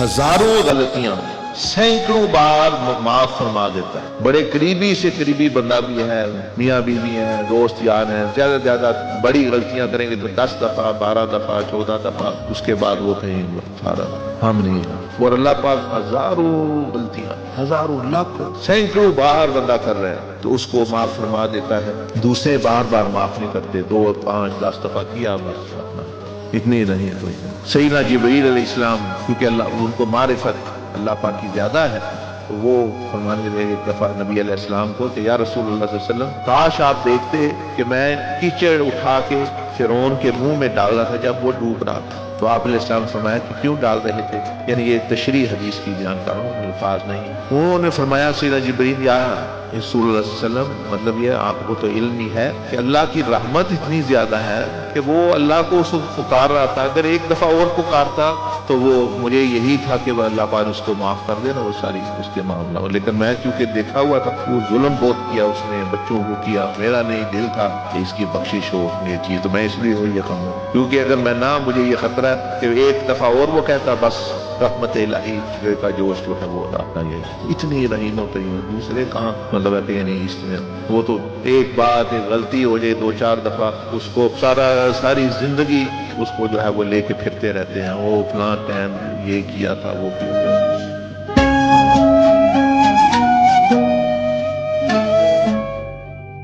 ہزاروں غلطیاں سینکڑوں بار معاف فرما دیتا ہے. بڑے قریبی سے قریبی بندہ بھی ہے، میاں بیوی ہیں، دوست یار ہیں، زیادہ سے زیادہ بڑی غلطیاں کریں گے تو 10 دفعہ 12 دفعہ 14 دفعہ، اس کے بعد وہ کہیں ہم نہیں ہیں. اور اللہ پاک ہزاروں غلطیاں، ہزاروں لاکھوں سینکڑوں بار بندہ کر رہے ہیں تو اس کو معاف فرما دیتا ہے. دوسرے بار بار معاف نہیں کرتے، 2 5 10 دفعہ کیا بس اتنی نہیں کوئی. سیدنا جبرائیل علیہ السلام کیونکہ اللہ ان کو معرفت اللہ پاک کی زیادہ ہے، تو وہ فرمانے لگے ایک دفعہ نبی علیہ السلام کو کہ یا رسول اللہ صلی اللہ علیہ وسلم، کاش آپ دیکھتے کہ میں کیچڑ اٹھا کے فرعون کے منہ میں ڈال رہا تھا جب وہ ڈوب رہا تھا. تو آپ علیہ السلام فرمایا کہ کیوں ڈال رہے تھے؟ یعنی یہ تشریح حدیث کی جانتا ہوں، الفاظ نہیں. انہوں نے فرمایا سیدنا جبرائیل یا رسول اللہ صلی اللہ علیہ وسلم، مطلب یہ آپ کو تو علم ہی ہے کہ اللہ کی رحمت اتنی زیادہ ہے کہ وہ اللہ کو اس وقت پکار رہا تھا، اگر ایک دفعہ اور پکارتا تو وہ مجھے یہی تھا کہ وہ اللہ پاک اس کو معاف کر دے نا، وہ ساری اس کے معاملہ ہو. لیکن میں کیونکہ دیکھا ہوا تھا وہ ظلم بہت کیا، اس نے بچوں کو کیا، میرا نہیں دل تھا کہ اس کی بخشش ہو یہ چیز، تو میں اس لیے یہ کہوں کیونکہ اگر میں نہ، مجھے یہ خطرہ ہے کہ ایک دفعہ اور وہ کہتا بس رحمت الہی کا جوش جو ہے وہ اپنا یہ اتنی رحیم ہوتی ہے. دوسرے کہاں مطلب ہے کہ نہیں، اس میں وہ تو ایک بات ایک غلطی ہو جائے 2 4 دفعہ اس کو ساری زندگی اس کو جو ہے وہ لے کے پھرتے رہتے ہیں، وہ فلاں ٹائم یہ کیا تھا وہ کیا تھا.